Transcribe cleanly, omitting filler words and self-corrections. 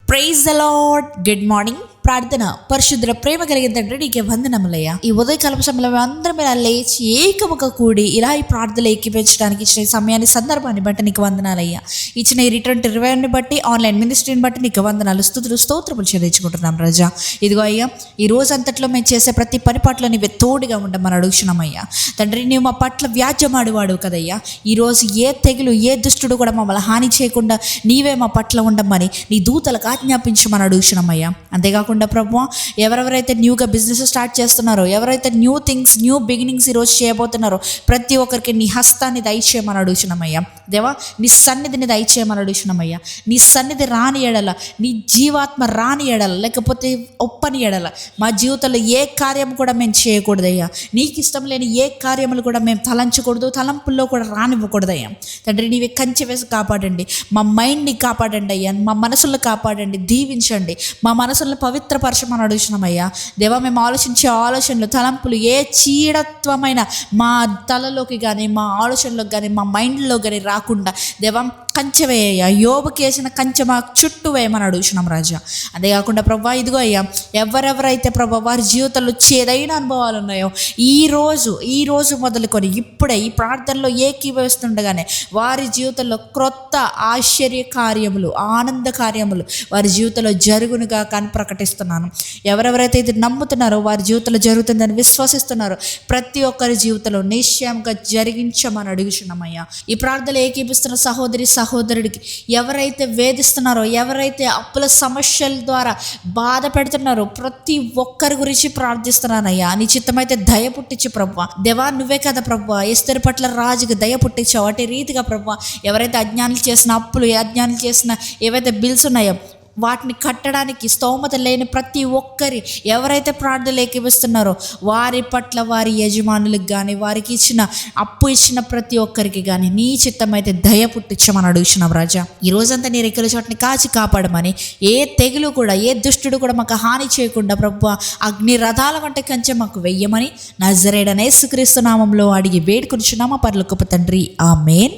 Praise the lord. Good morning. ప్రార్థన. పరిశుద్ధుల ప్రేమ కలిగిన తండ్రి, నీకే వందనములయ్యా. ఈ ఉదయకాల సమయంలో అందరం ఇలా లేచి ఏకముగా కూడి ఇలా ఈ ప్రార్థనలు ఏకీపించడానికి ఇచ్చిన ఈ సమయాన్ని, సందర్భాన్ని బట్టి నీకు వందనాలయ్యా. ఇచ్చిన ఈ రిటర్న్ రివైవ్ని బట్టి, ఆన్లైన్ మినిస్ట్రీని బట్టి నీకు వందనాలు, స్తుతులు, స్తోత్రములు చెల్లించుకుంటున్నాం రాజా. ఇదిగో అయ్యా, ఈ రోజు అంతట్లో మేము చేసే ప్రతి పని పట్ల నీవే తోడుగా ఉండమని అడుగుతున్నామయ్యా. తండ్రి, నీవు మా పట్ల వ్యాజ్యమాడువాడు కదయ్యా. ఈరోజు ఏ తెగులు, ఏ దుష్టుడు కూడా మమ్మల్ని హాని చేయకుండా నీవే మా పట్ల ఉండమని నీ దూతలకు ఆజ్ఞాపించమని అడుగుతున్నామయ్యా. అంతేకాకుండా ప్రభువా, ఎవరెవరైతే న్యూగా బిజినెస్ స్టార్ట్ చేస్తున్నారో, ఎవరైతే న్యూ థింగ్స్, న్యూ బిగినింగ్స్ ఈరోజు చేయబోతున్నారో, ప్రతి ఒక్కరికి నీ హస్తాన్ని దయచేయమని అడుగుతున్నామయ్యా. దేవా, నీ సన్నిధిని దయచేయమని అడుగుతున్నామయ్యా. నీ సన్నిధి రాని ఎడల, నీ జీవాత్మ రాని ఎడల, లేకపోతే ఒప్పని ఎడల మా జీవితంలో ఏ కార్యం కూడా మేము చేయకూడదయ్యా. నీకు ఇష్టం లేని ఏ కార్యములు కూడా మేము తలంచకూడదు, తలంపుల్లో కూడా రానివ్వకూడదయ్యా. తండ్రి, నీవే కంచె వేసి కాపాడండి. మా మైండ్ని కాపాడండి అయ్యా. మా మనసులను కాపాడండి, దీవించండి. మా మనసులను పవిత్రపరచమని అడుగుతున్నామయ్యా. దేవా, మేము ఆలోచించే ఆలోచనలు, తలంపులు ఏ చీడత్వమైన మా తలలోకి కానీ, మా ఆలోచనలోకి కానీ, మా మైండ్లో కానీ రాకుండా దేవా కంచె వేయ్యా. యోబుకి వేసిన కంచె మా చుట్టూ వేయమని అడుగుతున్నాం రాజా. అంతేకాకుండా ప్రభా, ఇదిగో అయ్యా, ఎవరెవరైతే ప్రభా వారి జీవితంలో చేదైన అనుభవాలు ఉన్నాయో, ఈ రోజు మొదలుకొని ఇప్పుడే ఈ ప్రార్థనలో ఏకీభవిస్తుండగానే వారి జీవితంలో క్రొత్త ఆశ్చర్య కార్యములు, ఆనంద కార్యములు వారి జీవితంలో జరుగునుగా కానీ ప్రకటిస్తున్నాను. ఎవరెవరైతే ఇది నమ్ముతున్నారో, వారి జీవితంలో జరుగుతుందని విశ్వసిస్తున్నారో, ప్రతి ఒక్కరి జీవితంలో నిశ్చయంగా జరిగించమని అడుగుతున్నామయ్యా. ఈ ప్రార్థనలు ఏకీపిస్తున్న సహోదరుడికి ఎవరైతే వేధిస్తున్నారో, ఎవరైతే అప్పుల సమస్యల ద్వారా బాధ పెడుతున్నారో, ప్రతి ఒక్కరి గురించి ప్రార్థిస్తున్నానయ్యా. నీ చిత్తమైతే దయ పుట్టించు ప్రభువా. దేవా, నువ్వే కదా ప్రభువా ఎస్తేరు పట్ల రాజుకి దయ పుట్టించావు. అటు రీతిగా ప్రభువా, ఎవరైతే అజ్ఞానులు చేసిన అప్పులు, అజ్ఞానులు చేసిన ఏవైతే బిల్స్ ఉన్నాయో వాటిని కట్టడానికి స్తోమత లేని ప్రతి ఒక్కరి ఎవరైతే ప్రార్థనలు ఏకీపిస్తున్నారో వారి పట్ల, వారి యజమానులకు కానీ, వారికి ఇచ్చిన ప్రతి ఒక్కరికి కానీ నీ చిత్తమైతే దయ పుట్టించమని అడుగుతున్నాం రాజా. ఈ రోజంతా నీ రెక్కల చోటుని కాచి కాపాడమని, ఏ తెగులు కూడా, ఏ దుష్టుడు కూడా మాకు హాని చేయకుండా ప్రభువా అగ్ని రథాల వంటి కంచె మాకు వెయ్యమని నజరేయుడైన యేసుక్రీస్తు నామములో అడిగి వేడుకొనుచున్నాము పరలోకపు తండ్రి. ఆమేన్.